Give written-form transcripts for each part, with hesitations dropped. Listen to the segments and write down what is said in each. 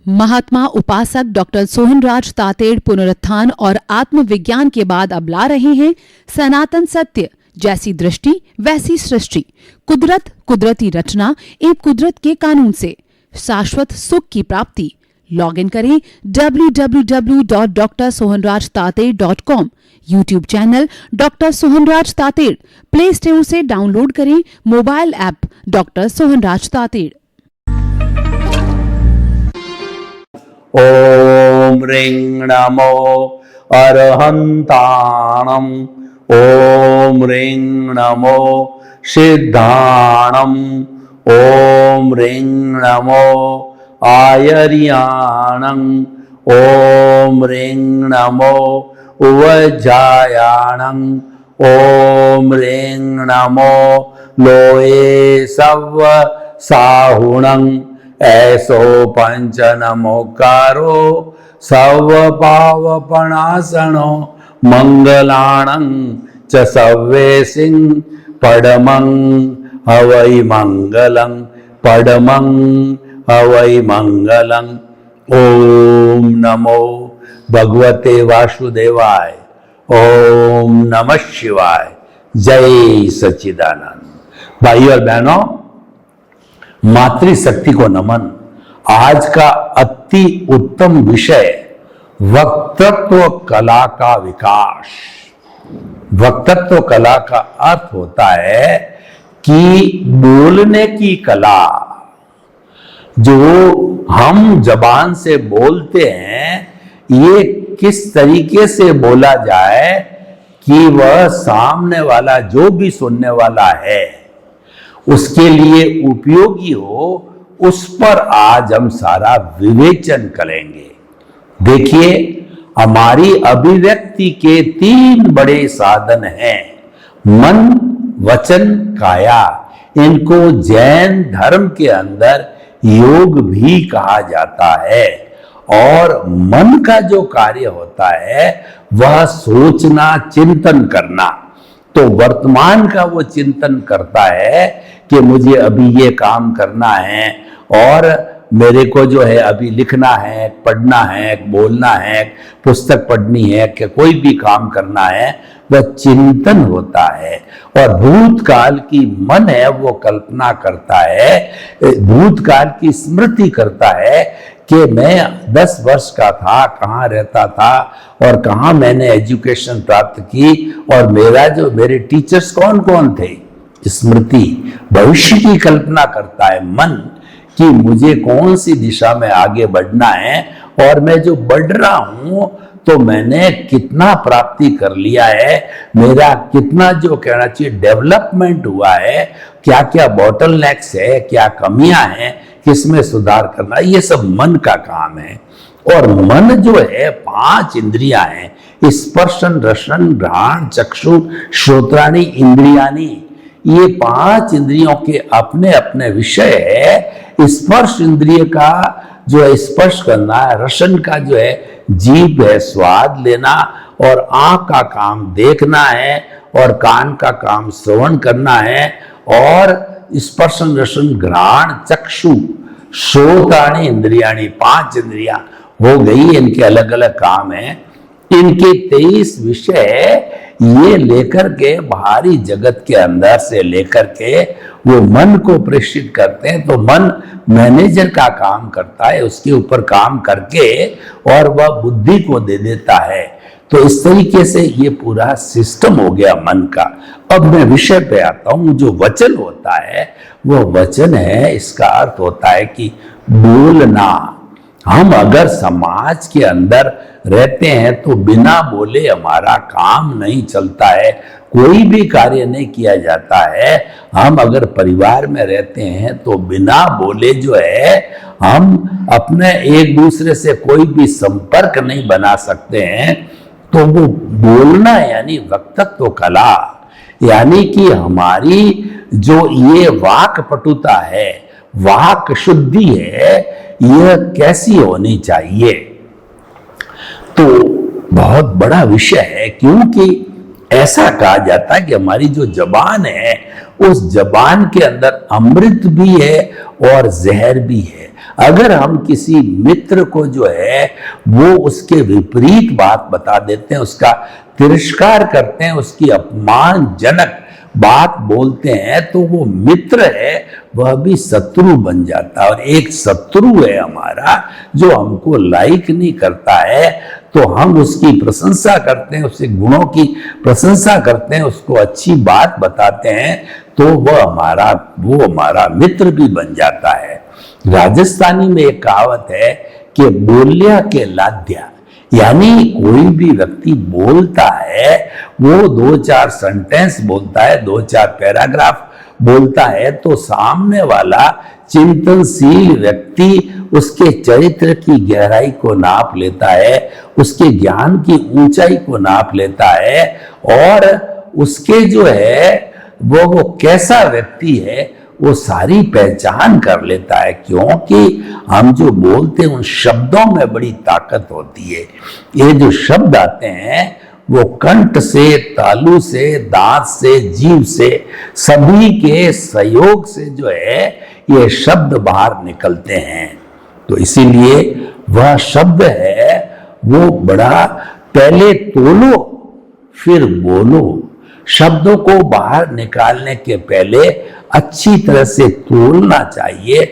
महात्मा उपासक डॉक्टर सोहनराज तातेड़ पुनरुत्थान और आत्मविज्ञान के बाद अब ला रहे हैं सनातन सत्य, जैसी दृष्टि वैसी सृष्टि, कुदरत, कुदरती रचना एवं कुदरत के कानून से शाश्वत सुख की प्राप्ति। लॉग इन करें www.drsohanrajtated.com, YouTube channel doctor Sohanraj Tated, Play Store से डाउनलोड करें mobile app doctor Sohanraj Tated. ओम ह्रीं नमो अरहंताणम्, ओम ह्रीं नमो सिद्धाणम्, ओम ह्रीं नमो आयर्याणम्, ओम ह्रीं नमो उवज्जायाणम्, ओम ह्रीं नमो लोये सव्व साहुणम्, ऐसो पंच नमोकारो सव पावपणासनो मंगलाणं च सव्वेसिं पडमं हवै मंगलं, पडमं हवै मंगलं। ओम नमो भगवते वासुदेवाय, ओम नमः शिवाय। जय सच्चिदानंद। भाइयों और बहनों, मातृशक्ति को नमन। आज का अति उत्तम विषय वक्तृत्व कला का विकास। वक्तृत्व कला का अर्थ होता है कि बोलने की कला। जो हम जबान से बोलते हैं, ये किस तरीके से बोला जाए कि वह सामने वाला जो भी सुनने वाला है उसके लिए उपयोगी हो, उस पर आज हम सारा विवेचन करेंगे। देखिए, हमारी अभिव्यक्ति के 3 बड़े साधन हैं, मन, वचन, काया। इनको जैन धर्म के अंदर योग भी कहा जाता है। और मन का जो कार्य होता है वह सोचना, चिंतन करना। तो वर्तमान का वो चिंतन करता है कि मुझे अभी ये काम करना है और मेरे को जो है अभी लिखना है, पढ़ना है, बोलना है, पुस्तक पढ़नी है, कि कोई भी काम करना है, वह चिंतन होता है। और भूतकाल की मन है वो कल्पना करता है, भूतकाल की स्मृति करता है कि मैं 10 वर्ष का था, कहाँ रहता था और कहाँ मैंने एजुकेशन प्राप्त की और मेरे टीचर्स कौन कौन थे। स्मृति भविष्य की कल्पना करता है मन, कि मुझे कौन सी दिशा में आगे बढ़ना है और मैं जो बढ़ रहा हूं तो मैंने कितना प्राप्ति कर लिया है, मेरा कितना जो कहना चाहिए डेवलपमेंट हुआ है, क्या क्या बॉटलनेक्स है, क्या कमियां हैं, किसमें सुधार करना, ये सब मन का काम है। और मन जो है 5 इंद्रियां हैं, स्पर्शन, रसन, घ्राण, चक्षु, श्रोत्राणि, इंद्रियाणि। ये 5 इंद्रियों के अपने अपने विषय है। स्पर्श इंद्रिय का जो है स्पर्श करना है, रसन का जो है जीभ है स्वाद लेना, और आंख का काम देखना है, और कान का काम श्रवण करना है, और स्पर्शन, रसन, घ्राण, चक्षु, श्रोत्राणि, इंद्रियाणि, 5 इंद्रियां हो गई। इनके अलग अलग काम हैं। इनके 23 विषय ये लेकर के बाहरी जगत के अंदर से लेकर के वो मन को प्रेषित करते हैं। तो मन मैनेजर का काम करता है, उसके ऊपर काम करके और वह बुद्धि को दे देता है। तो इस तरीके से ये पूरा सिस्टम हो गया मन का। अब मैं विषय पे आता हूं। जो वचन होता है वो वचन है, इसका अर्थ होता है कि बोलना। हम अगर समाज के अंदर रहते हैं तो बिना बोले हमारा काम नहीं चलता है, कोई भी कार्य नहीं किया जाता है। हम अगर परिवार में रहते हैं तो बिना बोले जो है हम अपने एक दूसरे से कोई भी संपर्क नहीं बना सकते हैं। तो वो बोलना यानी वक्तृत्व कला, यानी कि हमारी जो ये वाक पटुता है, वाक शुद्धि है, यह कैसी होनी चाहिए। तो बहुत बड़ा विषय है, क्योंकि ऐसा कहा जाता है कि हमारी जो जबान है उस जबान के अंदर अमृत भी है और जहर भी है। अगर हम किसी मित्र को जो है वो उसके विपरीत बात बता देते हैं, उसका तिरस्कार करते हैं, उसकी अपमानजनक बात बोलते हैं, तो वो मित्र है वह भी शत्रु बन जाता है। और एक शत्रु है हमारा जो हमको लाइक नहीं करता है, तो हम उसकी प्रशंसा करते हैं, उसके गुणों की प्रशंसा करते हैं, उसको अच्छी बात बताते हैं, तो वो हमारा मित्र भी बन जाता है। राजस्थानी में एक कहावत है कि बोल्या के लाद्या, यानी कोई भी व्यक्ति बोलता है, वो 2-4 सेंटेंस बोलता है, 2-4 पैराग्राफ बोलता है, तो सामने वाला चिंतनशील व्यक्ति उसके चरित्र की गहराई को नाप लेता है, उसके ज्ञान की ऊंचाई को नाप लेता है, और उसके जो है वो कैसा व्यक्ति है वो सारी पहचान कर लेता है। क्योंकि हम जो बोलते हैं उन शब्दों में बड़ी ताकत होती है। ये जो शब्द आते हैं वो कंठ से, तालू से, दांत से, जीभ से, सभी के सहयोग से जो है ये शब्द बाहर निकलते हैं। तो इसीलिए वह शब्द है वो बड़ा, पहले तोलो फिर बोलो। शब्दों को बाहर निकालने के पहले अच्छी तरह से तोलना चाहिए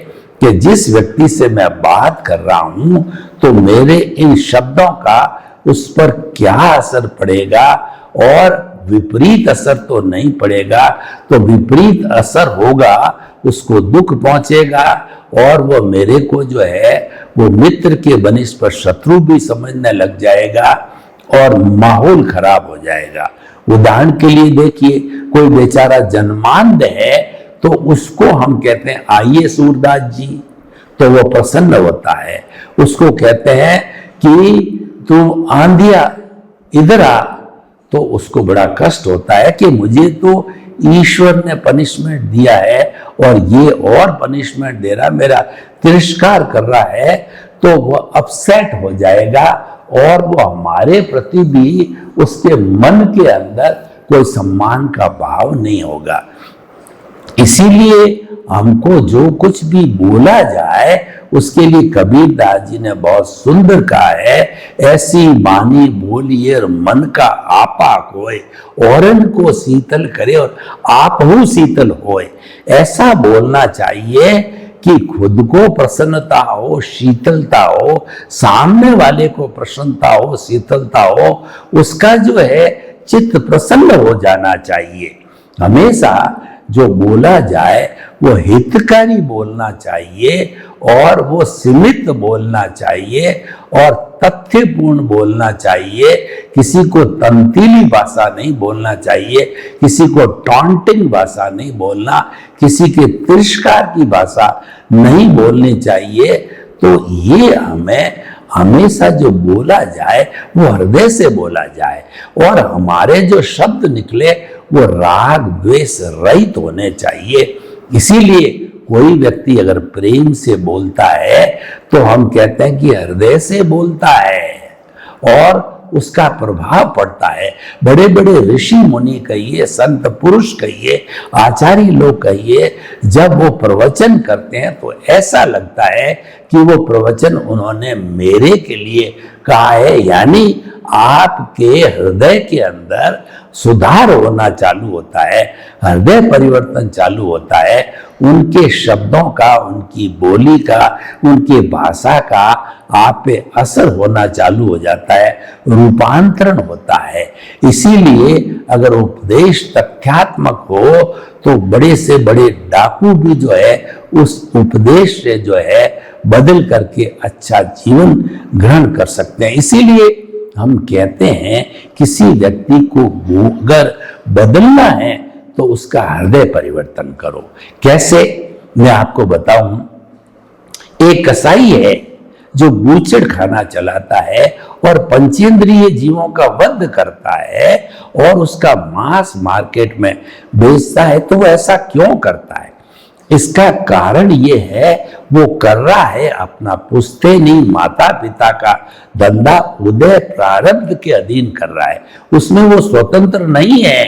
कि जिस व्यक्ति से मैं बात कर रहा हूं तो मेरे इन शब्दों का उस पर क्या असर पड़ेगा, और विपरीत असर तो नहीं पड़ेगा। तो विपरीत असर होगा, उसको दुख पहुंचेगा, और वो मेरे को जो है वो मित्र के बनिश पर शत्रु भी समझने लग जाएगा, और माहौल खराब हो जाएगा। उदाहरण के लिए देखिए, कोई बेचारा जन्मांध है तो उसको हम कहते हैं आइए सूरदास जी, तो वो प्रसन्न होता है। उसको कहते हैं कि तू आंधिया इधर आ, तो उसको बड़ा कष्ट होता है कि मुझे तो ईश्वर ने पनिशमेंट दिया है और ये और पनिशमेंट दे रहा, मेरा तिरस्कार कर रहा है, तो वह अपसेट हो जाएगा, और वो हमारे प्रति भी उसके मन के अंदर कोई सम्मान का भाव नहीं होगा। इसीलिए हमको जो कुछ भी बोला जाए उसके लिए कबीरदास जी ने बहुत सुंदर कहा है, ऐसी बानी बोलिए और मन का आपा कोय, औरन को शीतल करे और आप हूँ शीतल होए। ऐसा बोलना चाहिए कि खुद को प्रसन्नता हो, शीतलता हो, सामने वाले को प्रसन्नता हो, शीतलता हो, उसका जो है चित्त प्रसन्न हो जाना चाहिए। हमेशा जो बोला जाए वो हितकारी बोलना चाहिए, और वो सीमित बोलना चाहिए, और तथ्यपूर्ण बोलना चाहिए। किसी को तंतीली भाषा नहीं बोलना चाहिए, किसी को टॉन्टिंग भाषा नहीं बोलना, किसी के तिरस्कार की भाषा नहीं बोलनी चाहिए। तो ये हमें हमेशा जो बोला जाए वो हृदय से बोला जाए, और हमारे जो शब्द निकले वो राग द्वेष रहित होने चाहिए। इसीलिए कोई व्यक्ति अगर प्रेम से बोलता है तो हम कहते हैं कि हृदय से बोलता है, और उसका प्रभाव पड़ता है। बड़े बड़े ऋषि मुनि कहिए, संत पुरुष कहिए, आचार्य लोग कहिए, जब वो प्रवचन करते हैं तो ऐसा लगता है कि वो प्रवचन उन्होंने मेरे के लिए कहा है। यानी आपके हृदय के अंदर सुधार होना चालू होता है, हृदय परिवर्तन चालू होता है। उनके शब्दों का, उनकी बोली का, उनकी भाषा का आप पे असर होना चालू हो जाता है, रूपांतरण होता है। इसीलिए अगर उपदेश तथ्यात्मक हो तो बड़े से बड़े डाकू भी जो है उस उपदेश से जो है बदल करके अच्छा जीवन ग्रहण कर सकते हैं। इसीलिए हम कहते हैं किसी व्यक्ति को अगर बदलना है तो उसका हृदय परिवर्तन करो। कैसे, मैं आपको बताऊं। एक कसाई है जो बूचड़ खाना चलाता है और पंचेंद्रिय जीवों का वध करता है और उसका मांस मार्केट में बेचता है। तो वो ऐसा क्यों करता है? इसका कारण ये है, वो कर रहा है अपना पुश्तैनी माता पिता का धंधा, उदय प्रारब्ध के अधीन कर रहा है। उसमें वो स्वतंत्र नहीं है,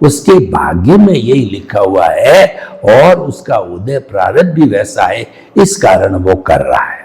उसके भाग्य में यही लिखा हुआ है और उसका उदय प्रारब्ध भी वैसा है, इस कारण वो कर रहा है।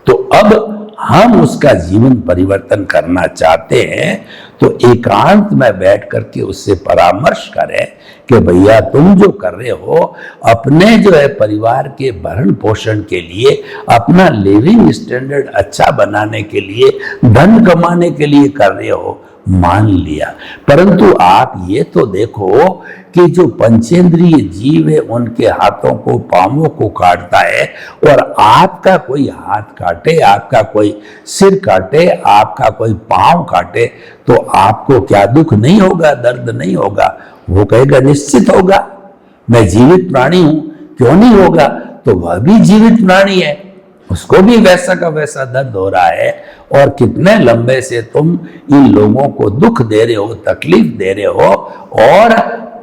तो अब हम उसका जीवन परिवर्तन करना चाहते हैं तो एकांत में बैठ करके उससे परामर्श करें कि भैया तुम जो कर रहे हो अपने जो है परिवार के भरण पोषण के लिए, अपना लिविंग स्टैंडर्ड अच्छा बनाने के लिए, धन कमाने के लिए कर रहे हो, मान लिया, परंतु आप ये तो देखो कि जो पंचेंद्रिय जीव है उनके हाथों को पांवों को काटता है, और आपका कोई हाथ काटे, आपका कोई सिर काटे, आपका कोई पांव काटे तो आपको क्या दुख नहीं होगा, दर्द नहीं होगा? वो कहेगा निश्चित होगा, मैं जीवित प्राणी हूं, क्यों नहीं होगा? तो वह भी जीवित प्राणी है, उसको भी वैसा का वैसा दर्द हो रहा है। और कितने लंबे से तुम इन लोगों को दुख दे रहे हो, तकलीफ दे रहे हो, और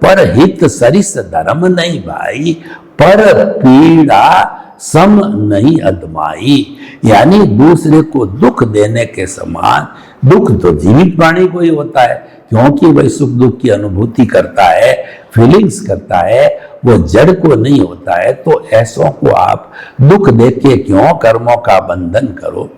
परहित सरिस धर्म नहीं भाई, पर पीड़ा सम नहीं अदमाई, यानी दूसरे को दुख देने के समान दुख तो जीवित प्राणी को ही होता है, क्योंकि वह सुख दुख की अनुभूति करता है, फीलिंग्स करता है, वो जड़ को नहीं होता है। तो ऐसों को आप दुख देके क्यों कर्मों का बंधन करो?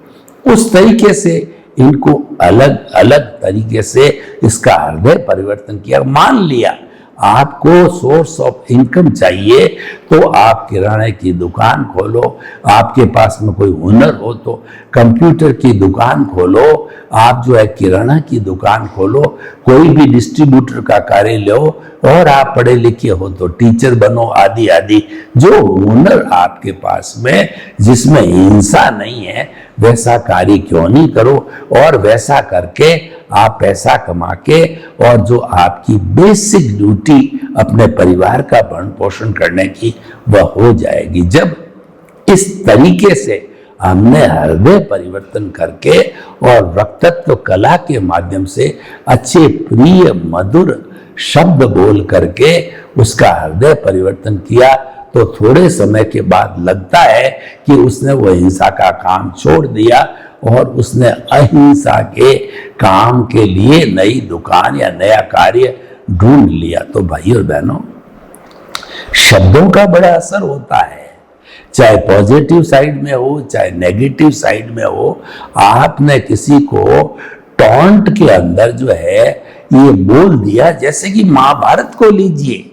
उस तरीके से इनको अलग अलग तरीके से इसका हृदय परिवर्तन किया। मान लिया आपको सोर्स ऑफ इनकम चाहिए तो आप किराने की दुकान खोलो, आपके पास में कोई हुनर हो तो कंप्यूटर की दुकान खोलो, आप जो है किराना की दुकान खोलो, कोई भी डिस्ट्रीब्यूटर का कार्य लो, और आप पढ़े लिखे हो तो टीचर बनो, आदि आदि। जो हुनर आपके पास में जिसमें हिंसा नहीं है वैसा कार्य क्यों नहीं करो, और वैसा करके आप पैसा कमा के और जो आपकी बेसिक ड्यूटी अपने परिवार का भरण पोषण करने की वह हो जाएगी। जब इस तरीके से हमने हृदय परिवर्तन करके और वक्तत्व कला के माध्यम से अच्छे प्रिय मधुर शब्द बोल करके उसका हृदय परिवर्तन किया, तो थोड़े समय के बाद लगता है कि उसने वो हिंसा का काम छोड़ दिया और उसने अहिंसा के काम के लिए नई दुकान या नया कार्य ढूंढ लिया। तो भाई और बहनों, शब्दों का बड़ा असर होता है, चाहे पॉजिटिव साइड में हो चाहे नेगेटिव साइड में हो। आपने किसी को टॉन्ट के अंदर जो है ये बोल दिया, जैसे कि महाभारत को लीजिए,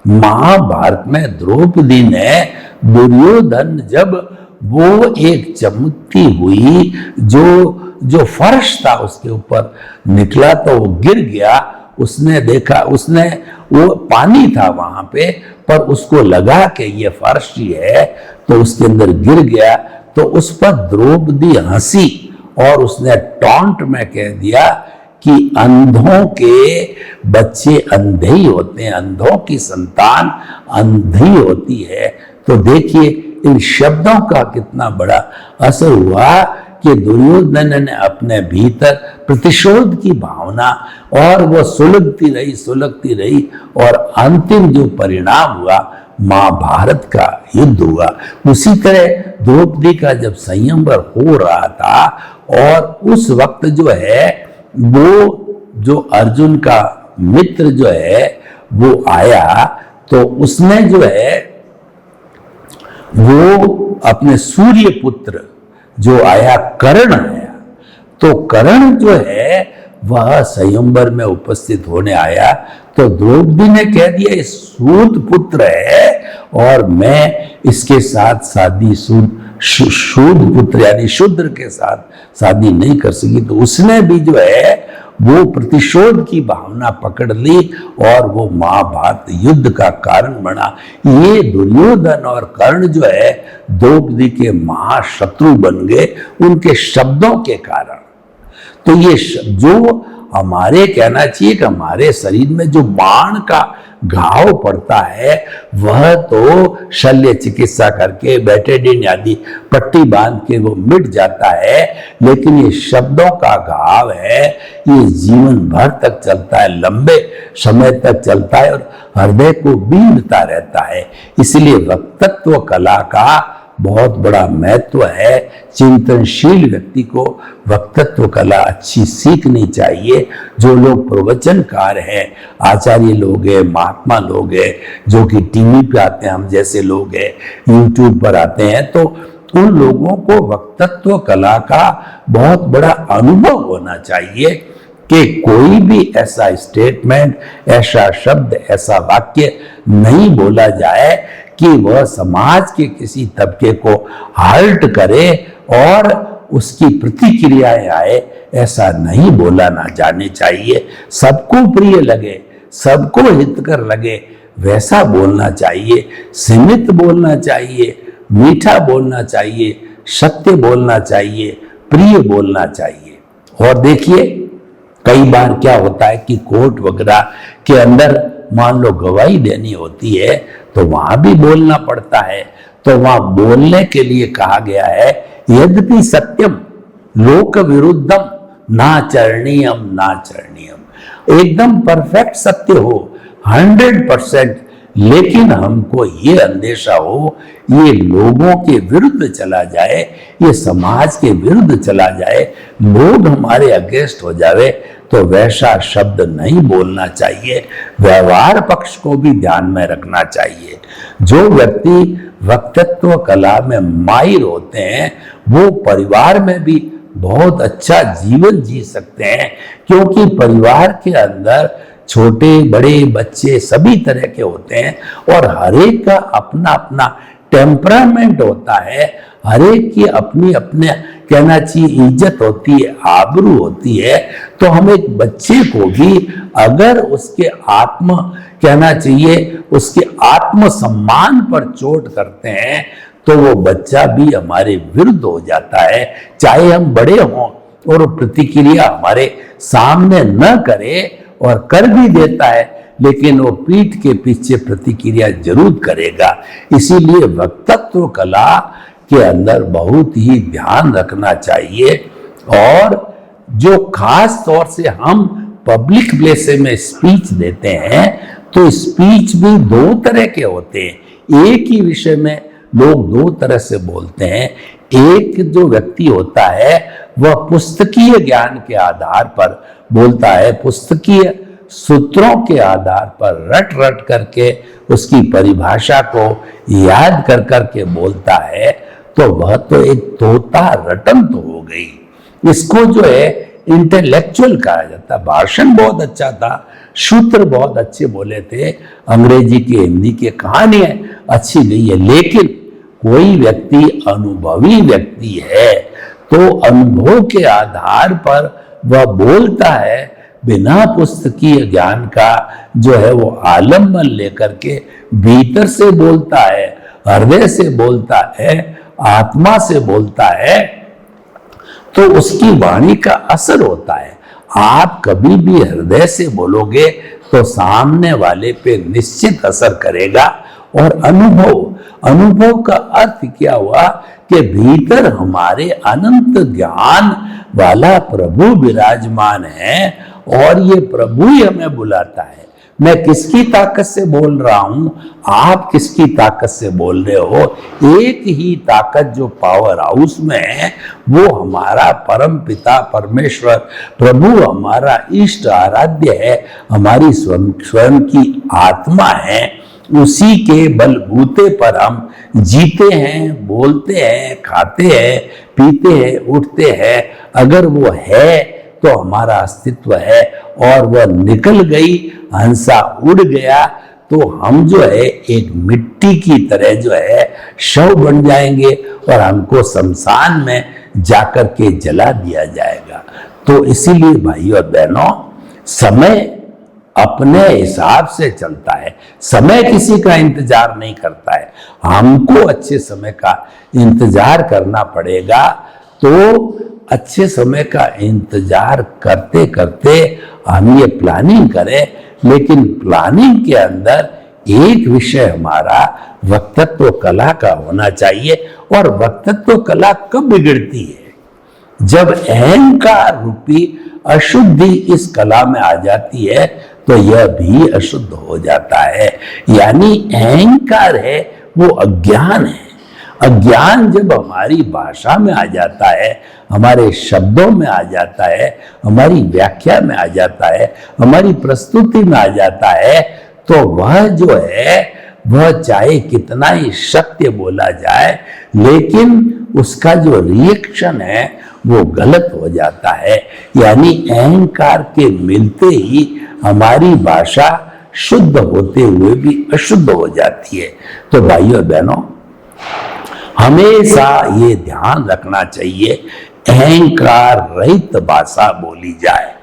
महाभारत में द्रौपदी ने दुर्योधन जब वो एक चमकती हुई जो फर्श था उसके ऊपर निकला तो वो गिर गया, उसने देखा, उसने वो पानी था वहां पे, पर उसको लगा कि ये फर्श ही है तो उसके अंदर गिर गया, तो उस पर द्रौपदी हंसी और उसने टॉन्ट में कह दिया कि अंधों के बच्चे अंधे ही होते हैं, अंधों की संतान अंधी होती है। तो देखिए इन शब्दों का कितना बड़ा असर हुआ कि दुर्योधन ने अपने भीतर प्रतिशोध की भावना, और वो सुलगती रही और अंतिम जो परिणाम हुआ महाभारत का युद्ध हुआ। उसी तरह द्रौपदी का जब संयमवर हो रहा था और उस वक्त जो है वो जो अर्जुन का मित्र जो है वो आया, तो उसने जो है वो अपने सूर्य पुत्र जो आया, कर्ण आया, तो कर्ण जो है वह स्वयंवर में उपस्थित होने आया, तो द्रौपदी ने कह दिया ये सूत पुत्र है और मैं इसके साथ शादी शूद पुत्र यानी शूद्र के साथ शादी नहीं कर सकी। तो उसने भी जो है वो प्रतिशोध की भावना पकड़ ली और वो महाभारत युद्ध का कारण बना। ये दुर्योधन और कर्ण जो है द्रौपदी के महाशत्रु बन गए उनके शब्दों के कारण। तो ये जो हमारे कहना चाहिए कि हमारे शरीर में जो बाण का घाव पड़ता है वह तो शल्य चिकित्सा करके बेटाडीन आदि पट्टी बांध के वो मिट जाता है, लेकिन ये शब्दों का घाव है, ये जीवन भर तक चलता है, लंबे समय तक चलता है और हृदय को बींधता रहता है। इसलिए वक्तत्व कला का बहुत बड़ा महत्व है। चिंतनशील व्यक्ति को वक्तत्व कला अच्छी सीखनी चाहिए। जो लोग प्रवचनकार हैं, आचार्य लोग हैं, महात्मा लोग हैं, जो कि टीवी पे आते हैं, हम जैसे लोग हैं यूट्यूब पर आते हैं, तो उन लोगों को वक्तत्व कला का बहुत बड़ा अनुभव होना चाहिए कि कोई भी ऐसा स्टेटमेंट, ऐसा शब्द, ऐसा वाक्य नहीं बोला जाए कि वह समाज के किसी तबके को हर्ट करे और उसकी प्रतिक्रियाएं आए। ऐसा नहीं बोला ना जाने चाहिए। सबको प्रिय लगे, सबको हितकर लगे, वैसा बोलना चाहिए। सीमित बोलना चाहिए, मीठा बोलना चाहिए, सत्य बोलना चाहिए, प्रिय बोलना चाहिए। और देखिए, कई बार क्या होता है कि कोर्ट वगैरह के अंदर मान लो गवाही देनी होती है तो वहां भी बोलना पड़ता है। तो वहां बोलने के लिए कहा गया है, यद्यपि सत्यम लोक विरुद्धम नाचरणीयम नाचरणीयम, एकदम परफेक्ट सत्य हो 100%, लेकिन हमको ये अंदेशा हो ये लोगों के विरुद्ध चला जाए, ये समाज के विरुद्ध चला जाए, लोग हमारे अगेंस्ट हो जावे, तो वैसा शब्द नहीं बोलना चाहिए। व्यवहार पक्ष को भी ध्यान में रखना चाहिए। जो व्यक्ति वक्तत्व कला में माहिर होते हैं वो परिवार में भी बहुत अच्छा जीवन जी सकते हैं, क्योंकि परिवार के अंदर छोटे बड़े बच्चे सभी तरह के होते हैं और हर एक का अपना अपना टेम्परामेंट होता है, हर एक की अपनी अपने कहना चाहिए इज्जत होती है, आबरू होती है। तो हम एक बच्चे को भी अगर उसके आत्म कहना चाहिए उसके आत्मसम्मान पर चोट करते हैं तो वो बच्चा भी हमारे विरुद्ध हो जाता है। चाहे हम बड़े हों और प्रतिक्रिया हमारे सामने न करे और कर भी देता है, लेकिन वो पीठ के पीछे प्रतिक्रिया जरूर करेगा। इसीलिए वक्तत्व कला के अंदर बहुत ही ध्यान रखना चाहिए। और जो खास तौर से हम पब्लिक प्लेस में स्पीच देते हैं तो स्पीच भी दो तरह के होते हैं। एक ही विषय में लोग दो तरह से बोलते हैं। एक जो व्यक्ति होता है वह पुस्तकीय ज्ञान के आधार पर बोलता है, पुस्तकीय सूत्रों के आधार पर रट रट करके उसकी परिभाषा को याद कर करके बोलता है, तो वह तो एक तोता रटन तो हो गई। इसको जो है इंटेलेक्चुअल कहा जाता। भाषण बहुत अच्छा था, सूत्र बहुत अच्छे बोले थे, अंग्रेजी के हिंदी के कहानियां अच्छी गई है, लेकिन कोई व्यक्ति अनुभवी व्यक्ति है तो अनुभव के आधार पर वह बोलता है, बिना पुस्तकीय ज्ञान का जो है वो आलम्बन लेकर के भीतर से बोलता है, हृदय से बोलता है, आत्मा से बोलता है, तो उसकी वाणी का असर होता है। आप कभी भी हृदय से बोलोगे तो सामने वाले पे निश्चित असर करेगा। और अनुभव का अर्थ क्या हुआ कि भीतर हमारे अनंत ज्ञान वाला प्रभु विराजमान है और ये प्रभु ही हमें बुलाता है। मैं किसकी ताकत से बोल रहा हूं, आप किसकी ताकत से बोल रहे हो? एक ही ताकत जो पावर हाउस में है वो हमारा परम पिता परमेश्वर प्रभु हमारा इष्ट आराध्य है, हमारी स्वयं की आत्मा है। उसी के बलबूते पर हम जीते हैं, बोलते हैं, खाते हैं, पीते हैं, उठते हैं। अगर वो है तो हमारा अस्तित्व है, और वह निकल गई, हंसा उड़ गया, तो हम जो है एक मिट्टी की तरह जो है शव बन जाएंगे और हमको शमशान में जाकर के जला दिया जाएगा। तो इसीलिए भाइयों और बहनों, समय अपने हिसाब से चलता है, समय किसी का इंतजार नहीं करता है। हमको अच्छे समय का इंतजार करना पड़ेगा। तो अच्छे समय का इंतजार करते करते हम ये प्लानिंग करें, लेकिन प्लानिंग के अंदर एक विषय हमारा वक्तत्व कला का होना चाहिए। और वक्तत्व कला कब बिगड़ती है? जब अहंकार रूपी अशुद्धि इस कला में आ जाती है तो यह भी अशुद्ध हो जाता है। यानी अहंकार है वो अज्ञान है। अज्ञान जब हमारी भाषा में आ जाता है, हमारे शब्दों में आ जाता है, हमारी व्याख्या में आ जाता है, हमारी प्रस्तुति में आ जाता है, तो वह जो है वह चाहे कितना ही सत्य बोला जाए, लेकिन उसका जो रिएक्शन है वो गलत हो जाता है। यानी अहंकार के मिलते ही हमारी भाषा शुद्ध होते हुए भी अशुद्ध हो जाती है। तो भाइयों बहनों, हमेशा ये ध्यान रखना चाहिए अहंकार रहित भाषा बोली जाए,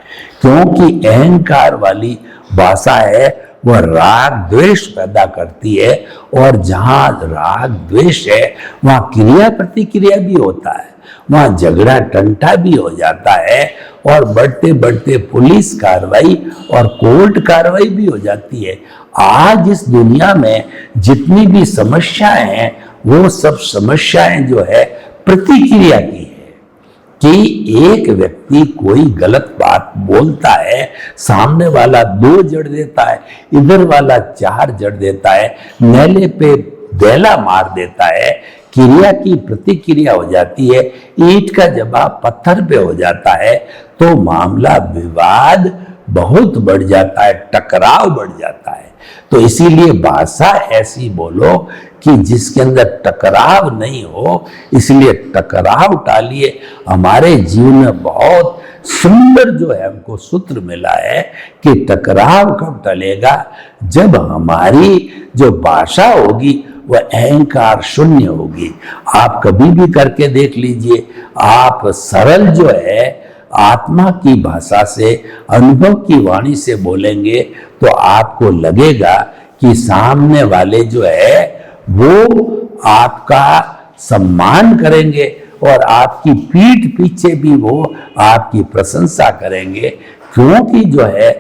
क्योंकि अहंकार वाली भाषा है वह राग द्वेष पैदा करती है, और जहां राग द्वेष है वहां क्रिया प्रतिक्रिया भी होता है, वहां झगड़ा टंटा भी हो जाता है, और बढ़ते बढ़ते पुलिस कार्रवाई और कोर्ट कार्रवाई भी हो जाती है। आज इस दुनिया में जितनी भी समस्याएं हैं वो सब समस्याएं जो है प्रतिक्रिया की है, कि एक व्यक्ति कोई गलत बात बोलता है, सामने वाला 2 जड़ देता है, इधर वाला 4 जड़ देता है, नेले पे बेला मार देता है, क्रिया की प्रतिक्रिया हो जाती है, ईंट का जवाब पत्थर पे हो जाता है, तो मामला विवाद बहुत बढ़ जाता है, टकराव बढ़ जाता है। तो इसीलिए भाषा ऐसी बोलो कि जिसके अंदर टकराव नहीं हो, इसलिए टकराव टालिए। हमारे जीवन में बहुत सुंदर जो है हमको सूत्र मिला है कि टकराव कब टलेगा, जब हमारी जो भाषा होगी वह अहंकार शून्य होगी। आप कभी भी करके देख लीजिए, आप सरल जो है आत्मा की भाषा से, अनुभव की वाणी से बोलेंगे तो आपको लगेगा कि सामने वाले जो है वो आपका सम्मान करेंगे, और आपकी पीठ पीछे भी वो आपकी प्रशंसा करेंगे, क्योंकि जो है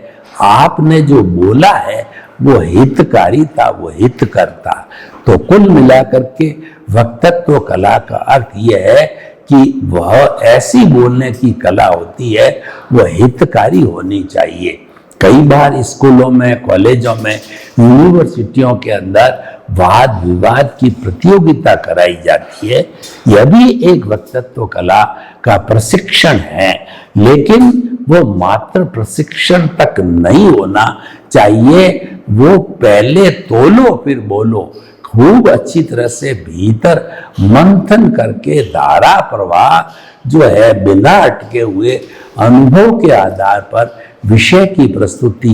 आपने जो बोला है वो हितकारी था, वो हित करता। तो कुल मिलाकर के वक्तत्व कला का अर्थ यह है कि वह ऐसी बोलने की कला होती है, वह हितकारी होनी चाहिए। कई बार स्कूलों में, कॉलेजों में, यूनिवर्सिटियों के अंदर वाद विवाद की प्रतियोगिता कराई जाती है। यह भी एक वक्तत्व कला का प्रशिक्षण है, लेकिन वो मात्र प्रशिक्षण तक नहीं होना चाहिए। वो पहले तोलो फिर बोलो, खूब अच्छी तरह से भीतर मंथन करके धारा प्रवाह जो है बिना अटके हुए अनुभव के आधार पर विषय की प्रस्तुति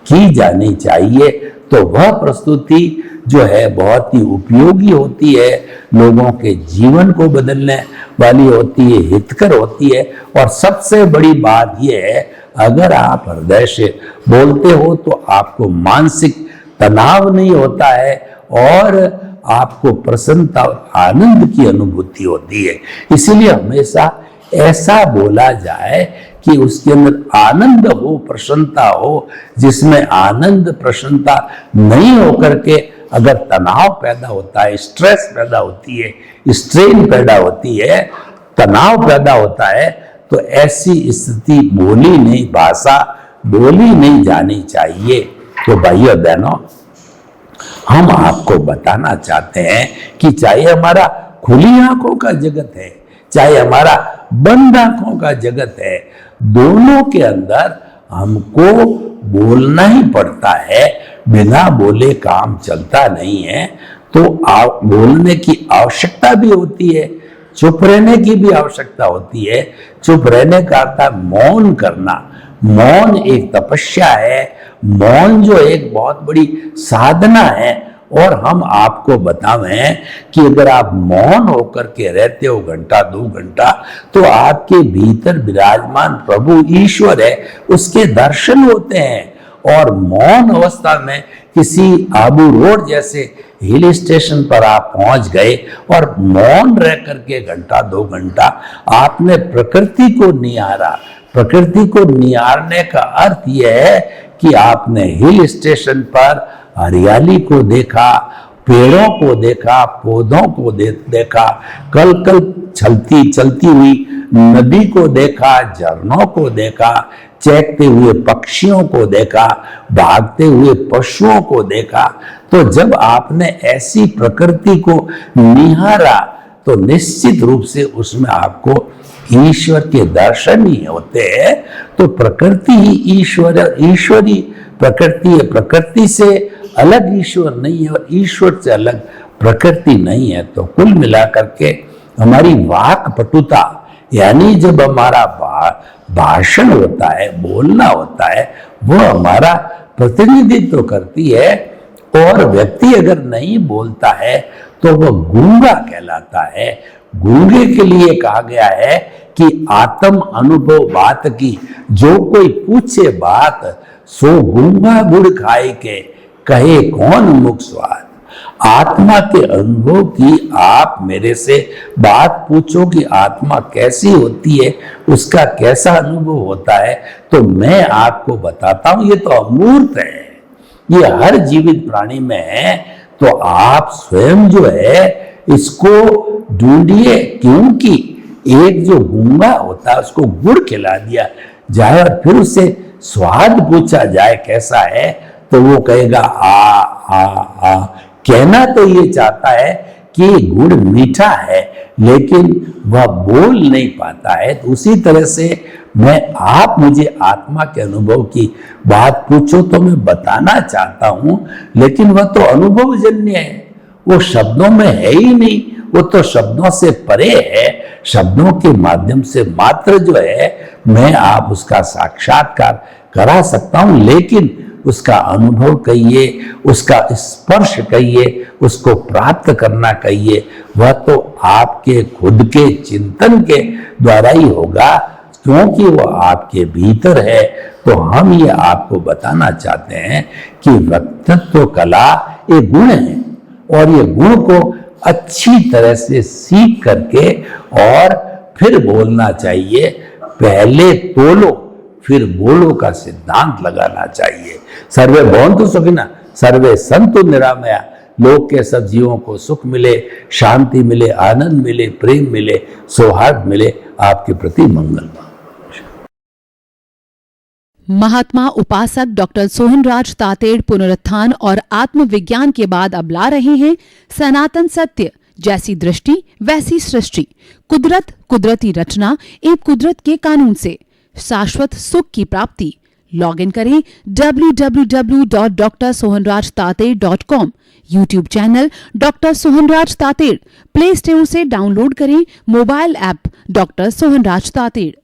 की जानी चाहिए। तो वह प्रस्तुति जो है बहुत ही उपयोगी होती है, लोगों के जीवन को बदलने वाली होती है, हितकर होती है। और सबसे बड़ी बात यह है, अगर आप हृदय से बोलते हो तो आपको मानसिक तनाव नहीं होता है, और आपको प्रसन्नता और आनंद की अनुभूति होती है। इसीलिए हमेशा ऐसा बोला जाए कि उसके अंदर आनंद हो, प्रसन्नता हो। जिसमें आनंद प्रसन्नता नहीं होकर के अगर तनाव पैदा होता है, स्ट्रेस पैदा होती है, स्ट्रेन पैदा होती है, तनाव पैदा होता है, तो ऐसी स्थिति बोली नहीं, भाषा बोली नहीं जानी चाहिए। तो भाइयों बहनों, हम आपको बताना चाहते हैं कि चाहे हमारा खुली आंखों का जगत है, चाहे हमारा बंद आंखों का जगत है, दोनों के अंदर हमको बोलना ही पड़ता है। बिना बोले काम चलता नहीं है। तो बोलने की आवश्यकता भी होती है, चुप रहने की भी आवश्यकता होती है। चुप रहने का अर्थ मौन करना। मौन एक तपस्या है, मौन जो एक बहुत बड़ी साधना है। और हम आपको बतावें कि अगर आप मौन होकर के रहते हो घंटा 2 घंटा, तो आपके भीतर विराजमान प्रभु ईश्वर है, उसके दर्शन होते हैं। और मौन अवस्था में किसी आबू रोड जैसे हिल स्टेशन पर आप पहुंच गए और मौन रह करके घंटा 2 घंटा आपने प्रकृति को निहारा। प्रकृति को निहारने का अर्थ यह है कि आपने हिल स्टेशन पर हरियाली को देखा, पेड़ों को देखा, पौधों को देखा, कल कल चलती हुई नदी को देखा, झरनों को देखा, चहकते हुए पक्षियों को देखा, भागते हुए पशुओं को देखा। तो जब आपने ऐसी प्रकृति को निहारा तो निश्चित रूप से उसमें आपको ईश्वर के दर्शन ही होते हैं। तो प्रकृति ही ईश्वरी प्रकृति है, प्रकृति से अलग ईश्वर नहीं है और ईश्वर से अलग प्रकृति नहीं है। तो कुल मिलाकर के हमारी वाक पटुता, यानी जब हमारा भाषण होता है, बोलना होता है, वो हमारा प्रतिनिधित्व करती है। और व्यक्ति अगर नहीं बोलता है तो वह गूंगा कहलाता है। गूंगे के लिए कहा गया है कि आत्म अनुभव बात की, जो कोई पूछे बात, सो गूंगा गुड़ खाए के, कहे कौन मुख स्वाद। आत्मा के अनुभव की आप मेरे से बात पूछो कि आत्मा कैसी होती है, उसका कैसा अनुभव होता है, तो मैं आपको बताता हूं। ये तो अमूर्त है, ये हर जीवित प्राणी में है। तो आप स्वयं जो है इसको ढूंढिए, क्योंकि एक जो गूंगा होता है उसको गुड़ खिला दिया जाए और फिर उससे स्वाद पूछा जाए कैसा है, तो वो कहेगा आ। कहना तो ये चाहता है कि गुड़ मीठा है, लेकिन वह बोल नहीं पाता है। तो उसी तरह से आप मुझे आत्मा के अनुभव की बात पूछो तो मैं बताना चाहता हूं, लेकिन वह तो अनुभवजन्य है, वो शब्दों में है ही नहीं, वो तो शब्दों से परे है। शब्दों के माध्यम से मात्र जो है मैं आप उसका साक्षात्कार करा सकता हूं, लेकिन उसका अनुभव कहिए, उसका स्पर्श कहिए, उसको प्राप्त करना कहिए, वह तो आपके खुद के चिंतन के द्वारा ही होगा, क्योंकि वह आपके भीतर है। तो हम ये आपको बताना चाहते हैं कि वक्तृत्व कला एक गुण है और ये गुण को अच्छी तरह से सीख करके और फिर बोलना चाहिए। पहले तोलो फिर बोलो का सिद्धांत लगाना चाहिए। सर्वे भवन्तु सुखिनः, सर्वे सन्तु निरामया। लोक के सब जीवों को सुख मिले, शांति मिले, आनंद मिले, प्रेम मिले, सौहार्द मिले। आपके प्रति मंगल। महात्मा उपासक डॉक्टर सोहनराज तातेड़ पुनरुत्थान और आत्मविज्ञान के बाद अब ला रहे हैं सनातन सत्य, जैसी दृष्टि वैसी सृष्टि, कुदरत, कुदरती रचना एवं कुदरत के कानून से शाश्वत सुख की प्राप्ति। लॉग इन करें www.drsohanrajtated.com, YouTube channel doctor Sohanraj Tated, Play Store से डाउनलोड करें mobile app doctor Sohanraj Tated.